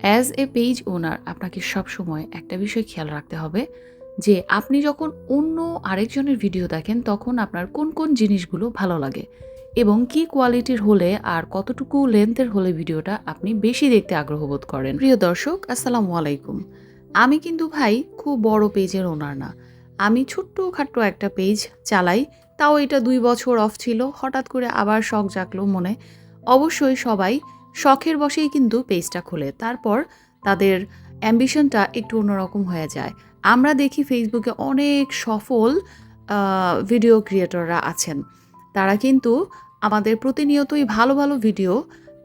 As a page ওনার আপনাকে সবসময় একটা বিষয় খেয়াল রাখতে হবে যে আপনি যখন অন্য আরেকজনের ভিডিও দেখেন তখন আপনার কোন কোন জিনিসগুলো ভালো লাগে এবং কি কোয়ালিটির হলে আর কতটুকু লেন্থের হলে ভিডিওটা আপনি বেশি দেখতে আগ্রহ বোধ করেন। প্রিয় দর্শক, আসসালামু আলাইকুম। আমি কিন্তু ভাই খুব বড় পেজের ওনার না। আমি ছোট্টখাট্ট একটা পেজ চালাই। তাও এটা ২ বছর অফ ছিল। হঠাৎ করে আবার শখ জাগলো মনে। অবশ্যই সবাই শখের বশেই কিন্তু পেজটা খোলে। তারপর তাদের অ্যাম্বিশনটা একটু অন্যরকম হয়ে যায়। আমরা দেখি ফেসবুকে অনেক সফল ভিডিও ক্রিয়েটররা আছেন। তারা কিন্তু আমাদের প্রতিনিয়তই ভালো, ভালো ভিডিও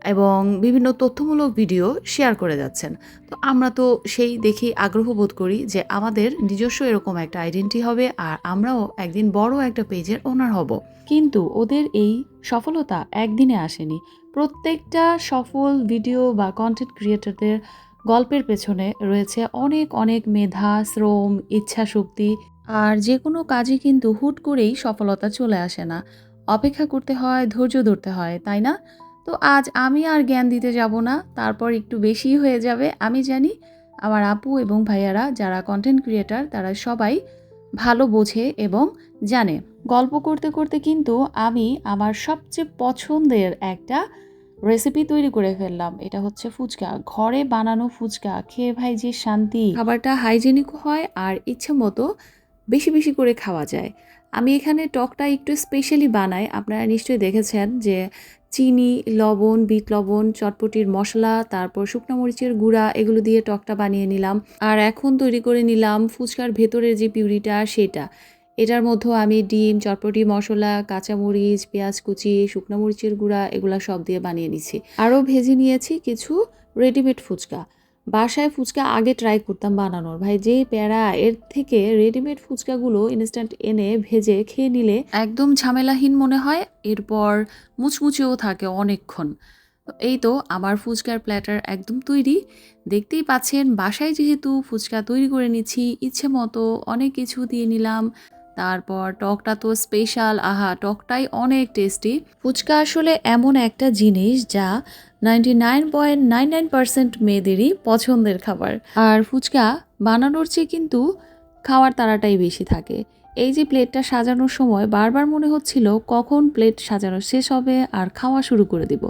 এবং বিভিন্ন তথ্যমূলক ভিডিও শেয়ার করে যাচ্ছেন। তো আমরা তো সেই দেখেই আগ্রহ বোধ করি যে আমাদের নিজস্ব এরকম একটা আইডেন্টিটি হবে আর আমরাও একদিন বড় একটা পেজের ওনার হব। কিন্তু ওদের এই সফলতা একদিনে আসেনি। প্রত্যেকটা সফল ভিডিও বা কন্টেন্ট ক্রিয়েটরদের গল্পের পেছনে রয়েছে অনেক অনেক মেধা, শ্রম, ইচ্ছাশক্তি। আর যে কোনো কাজে কিন্তু হুট করেই সফলতা চলে আসে না। অপেক্ষা করতে হয়, ধৈর্য ধরতে হয়, তাই না? তো আজ আমি আর জ্ঞান দিতে যাব না, তারপর একটু বেশিই হয়ে যাবে। আমি জানি আমার আপু এবং ভাইয়ারা যারা কন্টেন্ট ক্রিয়েটর তারা সবাই ভালো বোঝে এবং জানে। গল্প করতে করতে কিন্তু আমি আমার সবচেয়ে পছন্দের একটা রেসিপি তৈরি করে ফেললাম। এটা হচ্ছে ফুচকা। ঘরে বানানো ফুচকা খেয়ে ভাই যে শান্তি! খাবারটা হাইজেনিকও হয় আর ইচ্ছে মতো বেশি, বেশি করে খাওয়া যায়। আমি এখানে টকটা একটু স্পেশালি বানাই। আপনারা নিশ্চয়ই দেখেছেন যে চিনি, লবণ, বিট লবণ, চটপটির মসলা, তারপর শুকনা মরিচের গুঁড়া এগুলো দিয়ে টকটা বানিয়ে নিলাম। আর এখন তৈরি করে নিলাম ফুচকার ভেতরের যে পিউরিটা সেটা। এটার মধ্যেও আমি ডিম, চটপটি মসলা, কাঁচামরিচ, পেঁয়াজ কুচি, শুকনা মরিচের গুঁড়া এগুলা সব দিয়ে বানিয়ে নিচ্ছি। আরও ভেজে নিয়েছি কিছু রেডিমেড ফুচকা। বাসায় ফুচকা আগে ট্রাই করতাম বানানোর। ভাই যে প্যারা! এর থেকে রেডিমেড ফুচকাগুলো ইনস্ট্যান্ট এনে ভেজে খেয়ে নিলে একদম ঝামেলাহীন মনে হয়। এরপর মুচমুচেও থাকে অনেকক্ষণ। তো এই তো আমার ফুচকার প্ল্যাটার একদম তৈরি। দেখতেই পাচ্ছেন বাসায় যেহেতু ফুচকা তৈরি করে নিচ্ছি, ইচ্ছে মতো অনেক কিছু দিয়ে নিলাম। তারপর টকটা তো স্পেশাল, আহা! টকটাই অনেক টেস্টি। ফুচকা আসলে এমন একটা জিনিস যা 99.99% মেয়েদেরই পছন্দের খাবার। আর ফুচকা বানানোর চেয়ে কিন্তু খাওয়ার তাড়াটাই বেশি থাকে। এই যে প্লেটটা সাজানোর সময় বারবার মনে হচ্ছিল কখন প্লেট সাজানো শেষ হবে আর খাওয়া শুরু করে দিব।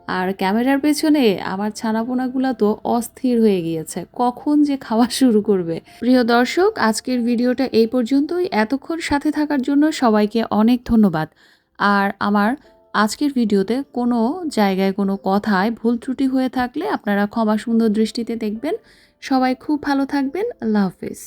আর ক্যামেরার পেছনে আমার ছানাপোনাগুলা তো অস্থির হয়ে গিয়েছে। কখন যে খাওয়া শুরু করবে। প্রিয় দর্শক, আজকের ভিডিওটা এই পর্যন্তই। এতক্ষণ সাথে থাকার জন্য সবাইকে অনেক ধন্যবাদ। আর আমার আজকের ভিডিওতে কোনো জায়গায় কোনো কথায় ভুল ত্রুটি হয়ে থাকলে আপনারা ক্ষমা সুন্দর দৃষ্টিতে দেখবেন। সবাই খুব ভালো থাকবেন। আল্লাহ হাফেজ।